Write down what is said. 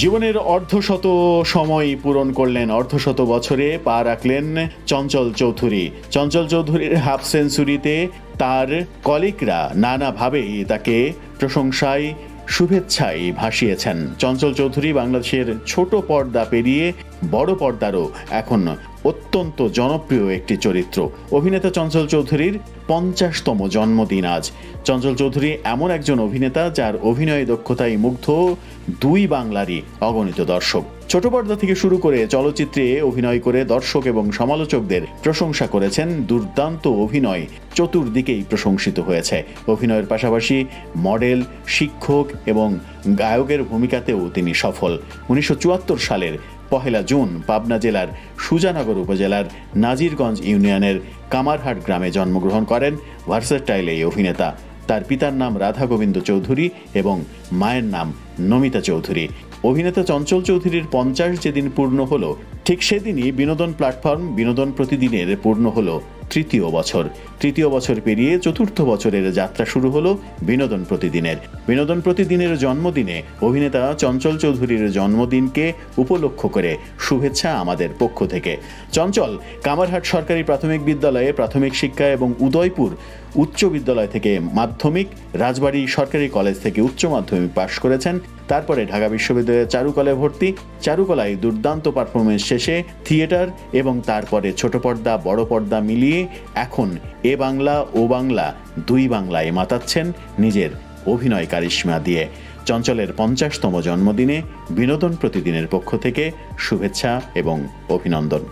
জীবনের অর্ধশত সময় পূরণ করলেন, অর্ধশত বছরে পা রাখলেন চঞ্চল চৌধুরী। চঞ্চল চৌধুরীর হাফ সেঞ্চুরিতে তার কলিগরা নানাভাবেই তাকে প্রশংসায় শুভেচ্ছায় ভাসিয়েছেন। চঞ্চল চৌধুরী বাংলাদেশের ছোট পর্দা পেরিয়ে বড় পর্দারও এখন অত্যন্ত জনপ্রিয় একটি চরিত্র। অভিনেতা চঞ্চল চৌধুরীর 50তম জন্মদিন আজ। চঞ্চল চৌধুরী এমন একজন অভিনেতা যার অভিনয় দক্ষতায় মুগ্ধ দুই বাংলারই অগণিত দর্শক। ছোট পর্দা থেকে শুরু করে চলচ্চিত্রে অভিনয় করে দর্শক এবং সমালোচকদের প্রশংসা করেছেন। দুর্দান্ত অভিনয় চতুর্দিকেই প্রশংসিত হয়েছে। অভিনয়ের পাশাপাশি মডেল, শিক্ষক এবং গায়কের ভূমিকাতেও তিনি সফল। 1974 সালের 1 জুন পাবনা জেলার সুজানগর উপজেলার নাজিরগঞ্জ ইউনিয়নের কামারহাট গ্রামে জন্মগ্রহণ করেন ভার্সেটাইল এই অভিনেতা। তার পিতার নাম রাধা গোবিন্দ চৌধুরী এবং মায়ের নাম নমিতা চৌধুরী। অভিনেতা চঞ্চল চৌধুরীর 50 যেদিন পূর্ণ হলো, ঠিক সেদিনই বিনোদন প্ল্যাটফর্ম বিনোদন প্রতিদিনের পূর্ণ হলো তৃতীয় বছর। তৃতীয় বছর পেরিয়ে চতুর্থ বছরের যাত্রা শুরু হলো বিনোদন প্রতিদিনের। বিনোদন প্রতিদিনের জন্মদিনে অভিনেতা চঞ্চল চৌধুরীর জন্মদিনকে উপলক্ষ করে শুভেচ্ছা আমাদের পক্ষ থেকে। চঞ্চল কামারহাট সরকারি প্রাথমিক বিদ্যালয়ে প্রাথমিক শিক্ষা এবং উদয়পুর উচ্চ বিদ্যালয় থেকে মাধ্যমিক, রাজবাড়ী সরকারি কলেজ থেকে উচ্চ মাধ্যমিক পাশ করেছেন। তারপরে ঢাকা বিশ্ববিদ্যালয়ের চারুকলায় ভর্তি। চারুকলায় দুর্দান্ত পারফরমেন্স শেষে থিয়েটার এবং তারপরে ছোট পর্দা বড় পর্দা মিলিয়ে এখন এ বাংলা ও বাংলা দুই বাংলায় মাতাচ্ছেন নিজের অভিনয় কারিশমা দিয়ে। চঞ্চলের 50তম জন্মদিনে বিনোদন প্রতিদিনের পক্ষ থেকে শুভেচ্ছা এবং অভিনন্দন।